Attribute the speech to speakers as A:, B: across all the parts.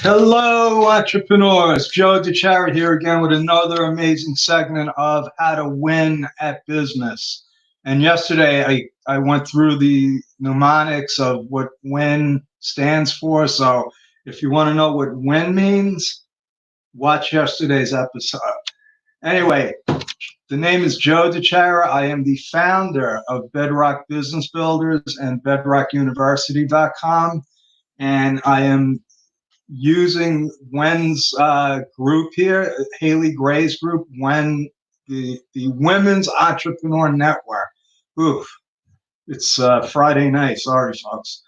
A: Hello, entrepreneurs. Joe DeChara here again with another amazing segment of how to win at business. And yesterday I went through the mnemonics of what win stands for. So if you want to know what win means, watch yesterday's episode. Anyway, the name is Joe DeChara. I am the founder of Bedrock Business Builders and BedrockUniversity.com. And I am using Wen's group here, Haley Gray's group, the Women's Entrepreneur Network. Oof, it's Friday night. Sorry, folks.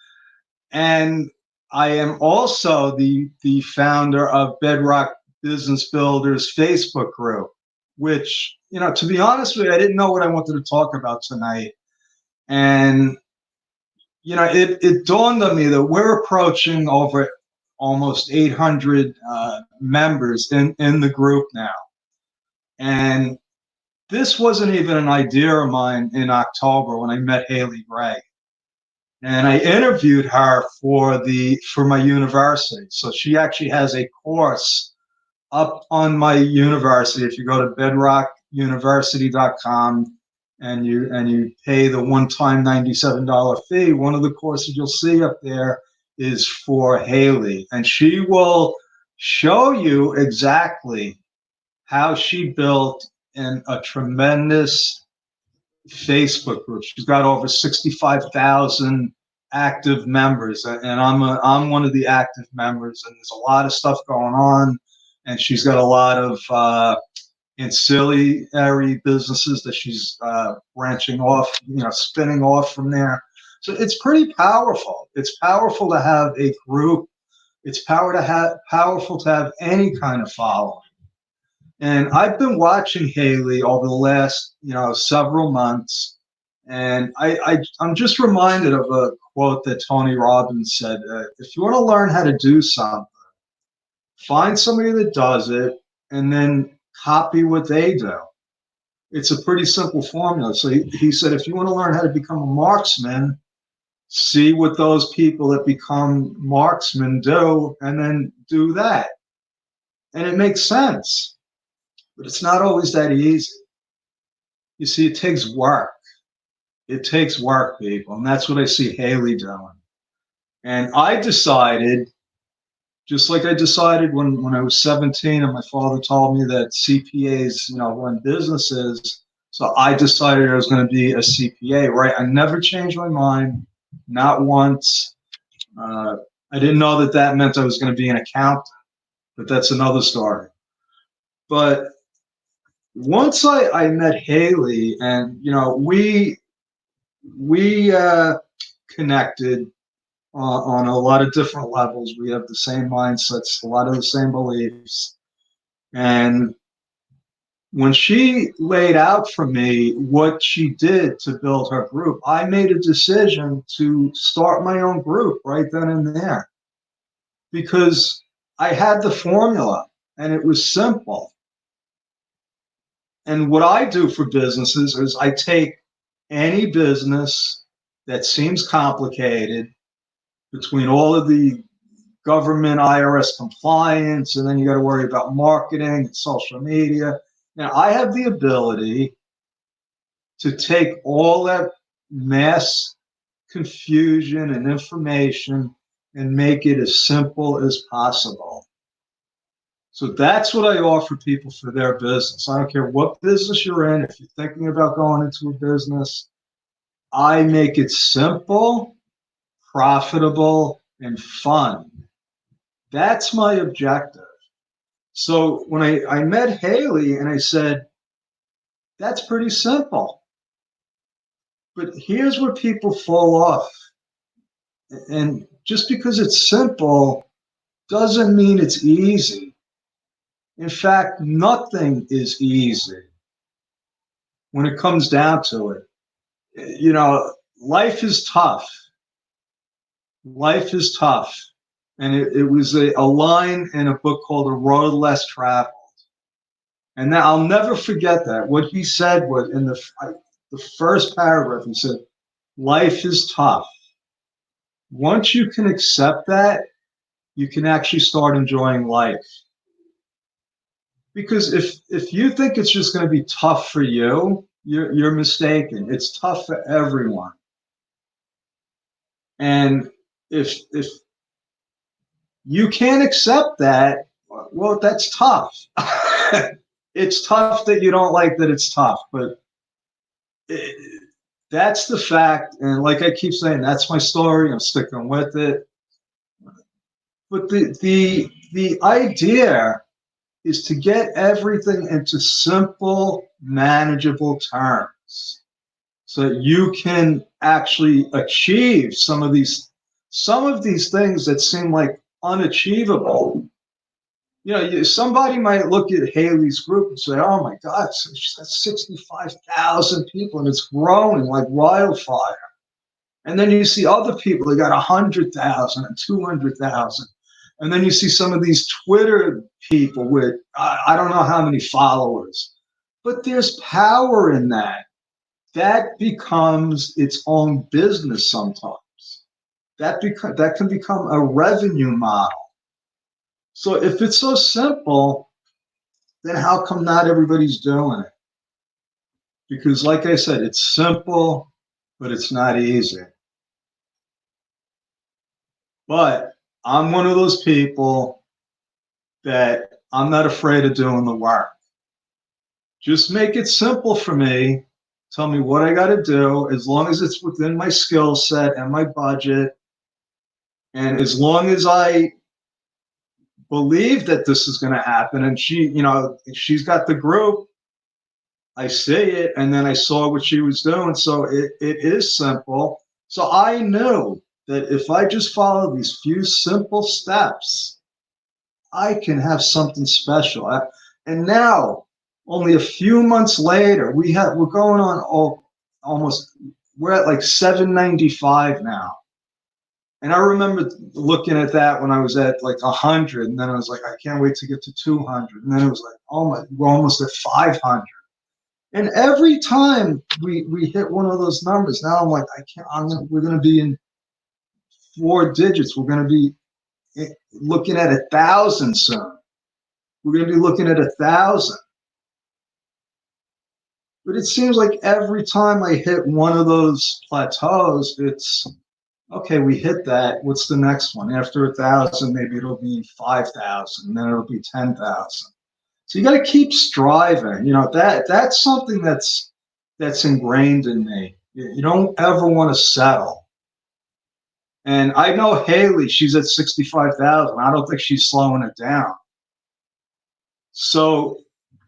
A: And I am also the founder of Bedrock Business Builders Facebook group, which, to be honest with you, I didn't know what I wanted to talk about tonight. And, it dawned on me that we're approaching over almost 800 members in the group now. And this wasn't even an idea of mine in October when I met Haley Gray. And I interviewed her for my university. So she actually has a course up on my university. If you go to bedrockuniversity.com and you pay the one-time $97 fee, one of the courses you'll see up there is for Haley, and she will show you exactly how she built a tremendous Facebook group. She's got over 65,000 active members, and I'm one of the active members, and there's a lot of stuff going on, and she's got a lot of ancillary businesses that she's branching off, spinning off from there. So it's pretty powerful. It's powerful to have a group. It's powerful to have any kind of following. And I've been watching Haley over the last, several months, and I'm just reminded of a quote that Tony Robbins said: "If you want to learn how to do something, find somebody that does it, and then copy what they do." It's a pretty simple formula. So he said, if you want to learn how to become a marksman, see what those people that become marksmen do, and then do that. And it makes sense, but it's not always that easy. You see, it takes work. It takes work, people, and that's what I see Haley doing. And I decided, just like I decided when I was 17 and my father told me that CPAs, run businesses, so I decided I was going to be a CPA, right? I never changed my mind. Not once. I didn't know that meant I was going to be an accountant, but that's another story. But once I met Haley, and we connected on a lot of different levels. We have the same mindsets, a lot of the same beliefs, and when she laid out for me what she did to build her group, I made a decision to start my own group right then and there, because I had the formula and it was simple. And what I do for businesses is I take any business that seems complicated, between all of the government, IRS compliance, and then you got to worry about marketing and social media. Now, I have the ability to take all that mass confusion and information and make it as simple as possible. So that's what I offer people for their business. I don't care what business you're in. If you're thinking about going into a business, I make it simple, profitable, and fun. That's my objective. So when I met Haley and I said, that's pretty simple, but here's where people fall off. And just because it's simple doesn't mean it's easy. In fact, nothing is easy when it comes down to it. Life is tough. Life is tough. And it was a line in a book called A Road Less Traveled. And now I'll never forget that. What he said was in the first paragraph, he said, life is tough. Once you can accept that, you can actually start enjoying life. Because if you think it's just going to be tough for you, you're mistaken. It's tough for everyone. And if you can't accept that, well, that's tough. It's tough that you don't like that it's tough, but it, that's the fact. And like I keep saying, that's my story. I'm sticking with it. But the idea is to get everything into simple, manageable terms so that you can actually achieve some of these things that seem like unachievable. Somebody might look at Haley's group and say, "Oh my God, she's got 65,000 people and it's growing like wildfire." And then you see other people, they got 100,000 and 200,000. And then you see some of these Twitter people with, I don't know how many followers, but there's power in that. That becomes its own business sometimes. That can become a revenue model. So if it's so simple, then how come not everybody's doing it? Because like I said, it's simple, but it's not easy. But I'm one of those people that I'm not afraid of doing the work. Just make it simple for me. Tell me what I got to do, as long as it's within my skill set and my budget. And as long as I believe that this is going to happen, and she's got the group, I see it, and then I saw what she was doing. So it is simple. So I knew that if I just follow these few simple steps, I can have something special. And now, only a few months later, we're going on almost, we're at like 795 now. And I remember looking at that when I was at like 100, and then I was like, I can't wait to get to 200. And then it was like, oh my, we're almost at 500. And every time we hit one of those numbers, now I'm like, we're going to be in 4 digits. We're going to be looking at 1,000 soon. We're going to be looking at 1,000. But it seems like every time I hit one of those plateaus, it's okay, we hit that. What's the next one? After 1,000, maybe it'll be 5,000, then it'll be 10,000. So you got to keep striving. That's something that's ingrained in me. You don't ever want to settle. And I know Haley, she's at 65,000. I don't think she's slowing it down. So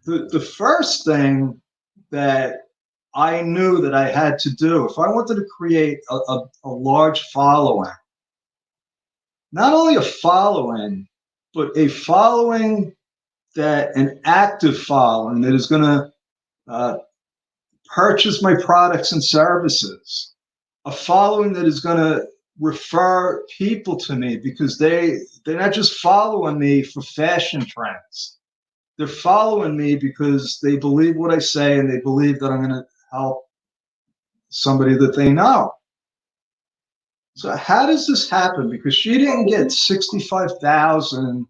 A: the first thing that I knew that I had to do, if I wanted to create a large following, not only a following, but a following an active following that is going to purchase my products and services, a following that is going to refer people to me because they're not just following me for fashion trends. They're following me because they believe what I say and they believe that I'm going to help somebody that they know. So how does this happen? Because she didn't get 65,000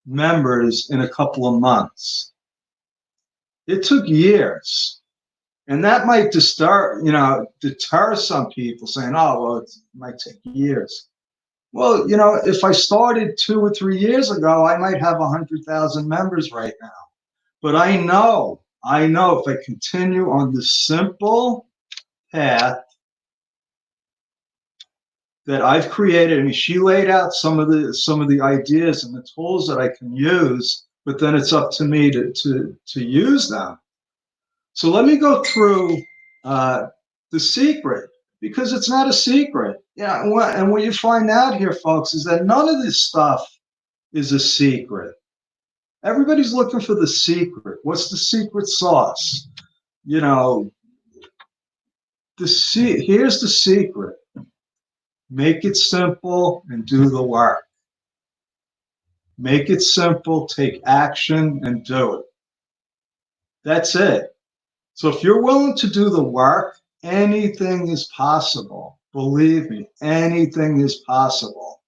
A: members in a couple of months. It took years. And that might deter some people saying, oh, well, it might take years. Well, if I started 2 or 3 years ago, I might have 100,000 members right now. But I know if I continue on this simple path that I've created. I mean, she laid out some of the ideas and the tools that I can use, but then it's up to me to use them. So let me go through the secret, because it's not a secret. Yeah, and what you find out here, folks, is that none of this stuff is a secret. Everybody's looking for the secret. What's the secret sauce? Here's the secret. Make it simple and do the work. Make it simple, take action, and do it. That's it. So if you're willing to do the work, anything is possible. Believe me, anything is possible.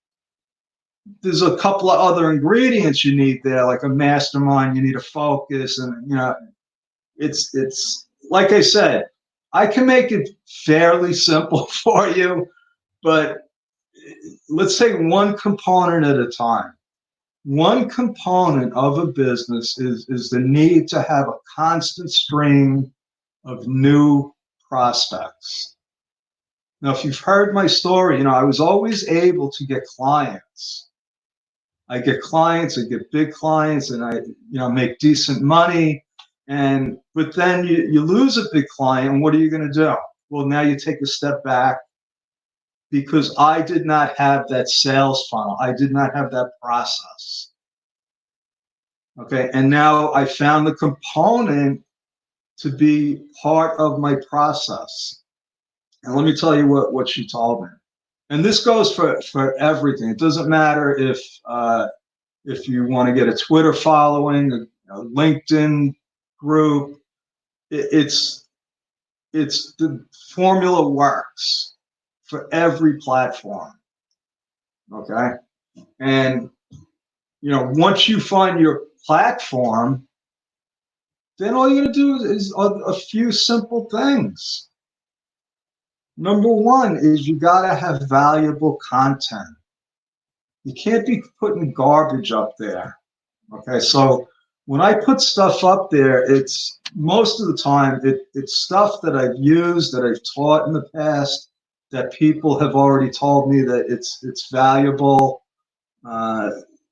A: there's a couple of other ingredients you need there, like a mastermind. You need a focus, and it's like I said, I can make it fairly simple for you, but let's take one component at a time. One component of a business is the need to have a constant stream of new prospects. Now, if you've heard my story, I was always able to get clients. I get clients, I get big clients, and I, make decent money. But then you lose a big client, and what are you going to do? Well, now you take a step back because I did not have that sales funnel. I did not have that process. Okay. And now I found the component to be part of my process. And let me tell you what she told me. And this goes for everything. It doesn't matter if you want to get a Twitter following, a LinkedIn group. It's the formula works for every platform. Okay. And once you find your platform, then all you got to do is a few simple things. Number one is you got to have valuable content. You can't be putting garbage up there. Okay, so when I put stuff up there, it's most of the time it's stuff that I've used, that I've taught in the past, that people have already told me that it's valuable.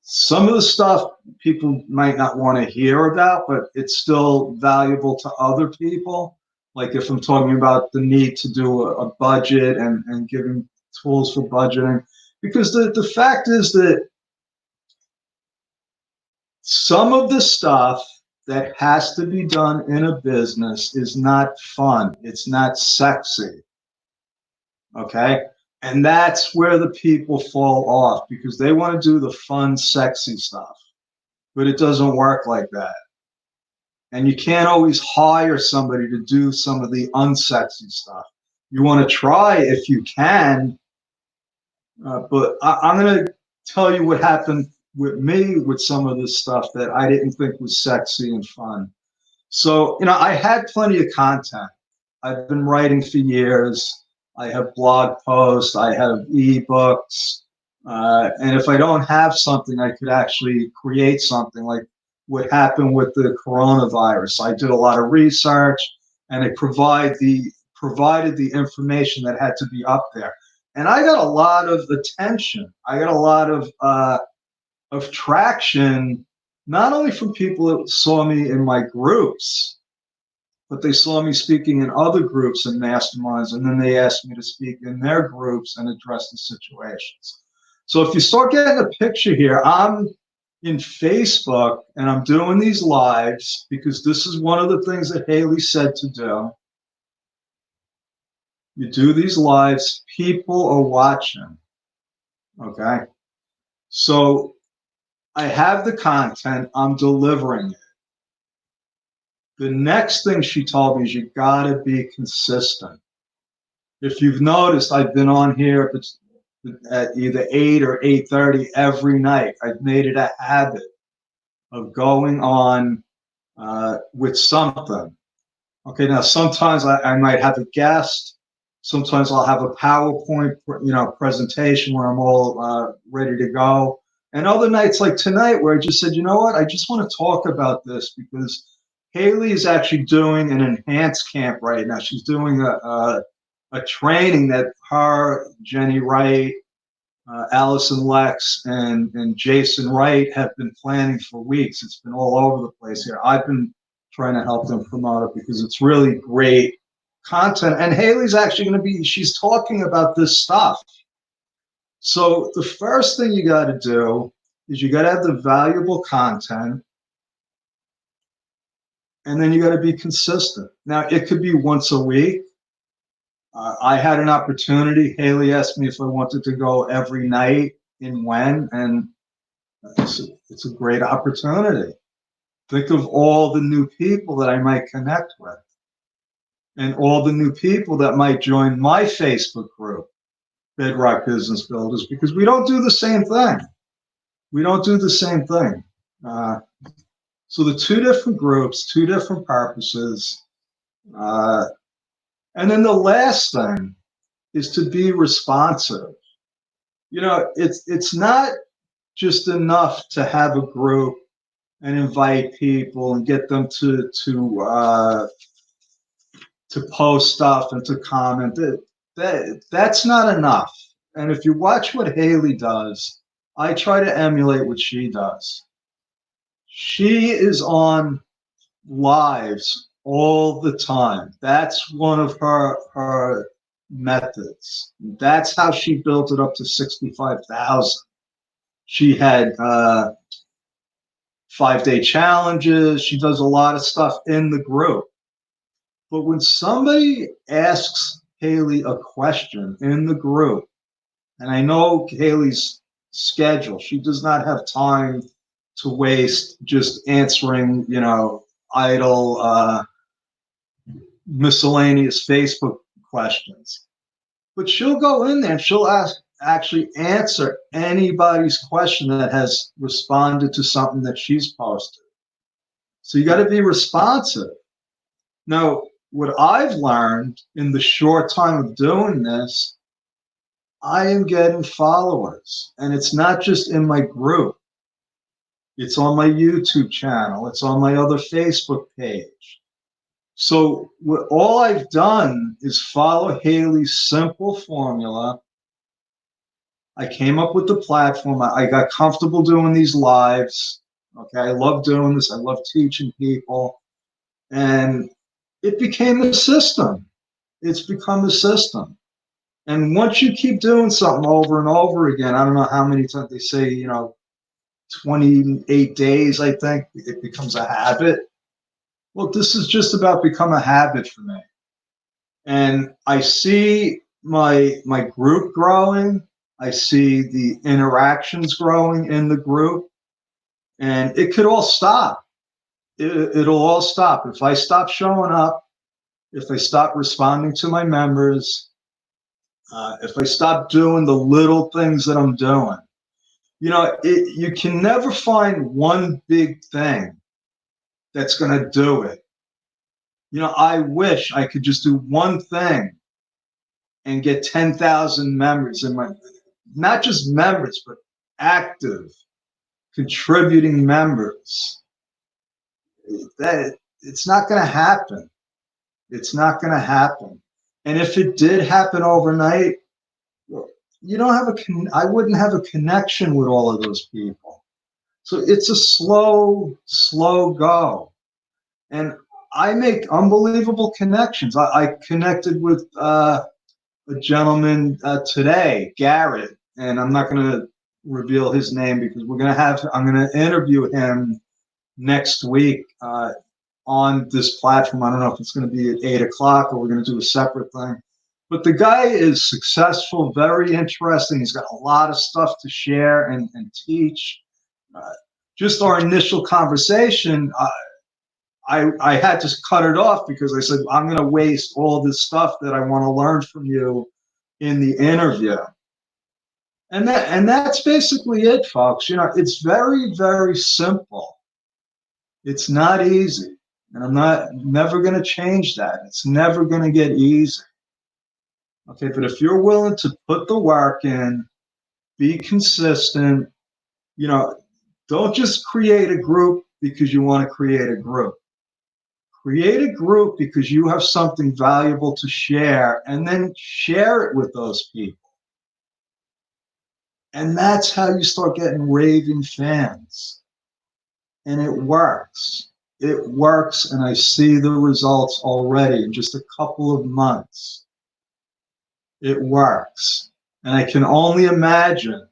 A: Some of the stuff people might not want to hear about, but it's still valuable to other people. Like if I'm talking about the need to do a budget and giving tools for budgeting, because the fact is that some of the stuff that has to be done in a business is not fun. It's not sexy. Okay. And that's where the people fall off because they want to do the fun, sexy stuff, but it doesn't work like that. And you can't always hire somebody to do some of the unsexy stuff. You want to try if you can, but I'm going to tell you what happened with me with some of this stuff that I didn't think was sexy and fun. So, I had plenty of content. I've been writing for years. I have blog posts, I have ebooks, and if I don't have something, I could actually create something like what happened with the coronavirus. I did a lot of research, and I provided the information that had to be up there, and I got a lot of attention. I got a lot of traction, not only from people that saw me in my groups, but they saw me speaking in other groups and masterminds, and then they asked me to speak in their groups and address the situations. So if you start getting a picture here, I'm in Facebook and I'm doing these lives because this is one of the things that Haley said to do. You do these lives, people are watching. Okay. So I have the content, I'm delivering it. The next thing she told me is you got to be consistent. If you've noticed, I've been on here at either 8 or 8:30 every night. I've made it a habit of going on with something. Okay, now sometimes I might have a guest. Sometimes I'll have a PowerPoint, presentation where I'm all ready to go. And other nights like tonight where I just said, you know what, I just want to talk about this because Haley is actually doing an enhanced camp right now. She's doing a training that her, Jenny Wright, Allison Lex, and Jason Wright have been planning for weeks. It's been all over the place here. I've been trying to help them promote it because it's really great content. And Haley's actually going to she's talking about this stuff. So the first thing you got to do is you got to have the valuable content. And then you got to be consistent. Now, it could be once a week. I had an opportunity. Haley asked me if I wanted to go every night and when, and it's a great opportunity. Think of all the new people that I might connect with and all the new people that might join my Facebook group, Bedrock Business Builders, because we don't do the same thing. We don't do the same thing. Uh, so the two different groups, two different purposes. Uh, and then the last thing is to be responsive. It's not just enough to have a group and invite people and get them to post stuff and to comment. That's not enough. And if you watch what Haley does, I try to emulate what she does. She is on lives all the time. That's one of her methods. That's how she built it up to 65,000. She had 5-day challenges. She does a lot of stuff in the group. But when somebody asks Haley a question in the group, and I know Haley's schedule, she does not have time to waste just answering, idle, miscellaneous Facebook questions. But she'll go in there and she'll actually answer anybody's question that has responded to something that she's posted. So you got to be responsive. Now, what I've learned in the short time of doing this, I am getting followers. And it's not just in my group, it's on my YouTube channel, it's on my other Facebook page. So all I've done is follow Haley's simple formula. I came up with the platform. I got comfortable doing these lives. Okay, I love doing this. I love teaching people. And it became a system. It's become a system. And once you keep doing something over and over again, I don't know how many times they say, 28 days, I think, it becomes a habit. Well, this is just about become a habit for me. And I see my group growing. I see the interactions growing in the group, and it could all stop. It'll all stop if I stop showing up, if I stop responding to my members, if I stop doing the little things that I'm doing. You can never find one big thing that's going to do it. I wish I could just do one thing and get 10,000 members in my, not just members, but active, contributing members. That it's not going to happen. It's not going to happen. And if it did happen overnight, you don't have I wouldn't have a connection with all of those people. So it's a slow go. And I make unbelievable connections. I connected with a gentleman today, Garrett, and I'm not going to reveal his name because I'm going to interview him next week on this platform. I don't know if it's going to be at 8 o'clock or we're going to do a separate thing. But the guy is successful, very interesting. He's got a lot of stuff to share and teach. Just our initial conversation, I had to cut it off because I said, I'm going to waste all this stuff that I want to learn from you in the interview. And that's basically it, folks. It's very, very simple. It's not easy. And I'm never going to change that. It's never going to get easy. Okay, but if you're willing to put the work in, be consistent, don't just create a group because you want to create a group. Create a group because you have something valuable to share, and then share it with those people. And that's how you start getting raving fans. And it works. It works, and I see the results already in just a couple of months. It works. And I can only imagine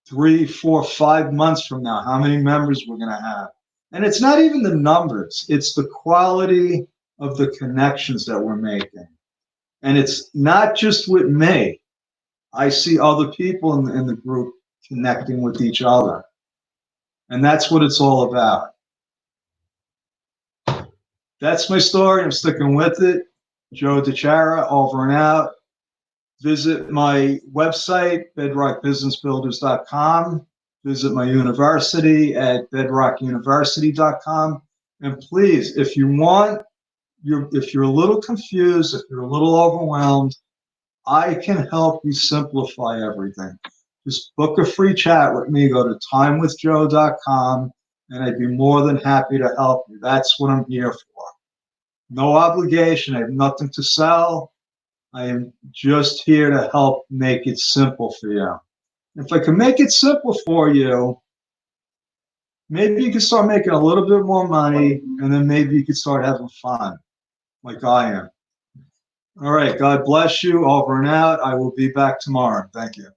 A: 3, 4, 5 months from now how many members we're going to have. And it's not even the numbers, it's the quality of the connections that we're making. And it's not just with me. I see other people in the group connecting with each other. And that's what it's all about. That's my story. I'm sticking with it. Joe DiChiara, over and out. Visit my website, bedrockbusinessbuilders.com. Visit my university at bedrockuniversity.com. And please, if you want, if you're a little confused, if you're a little overwhelmed, I can help you simplify everything. Just book a free chat with me. Go to timewithjoe.com, and I'd be more than happy to help you. That's what I'm here for. No obligation. I have nothing to sell. I am just here to help make it simple for you. If I can make it simple for you, maybe you can start making a little bit more money, and then maybe you can start having fun like I am. All right. God bless you. Over and out. I will be back tomorrow. Thank you.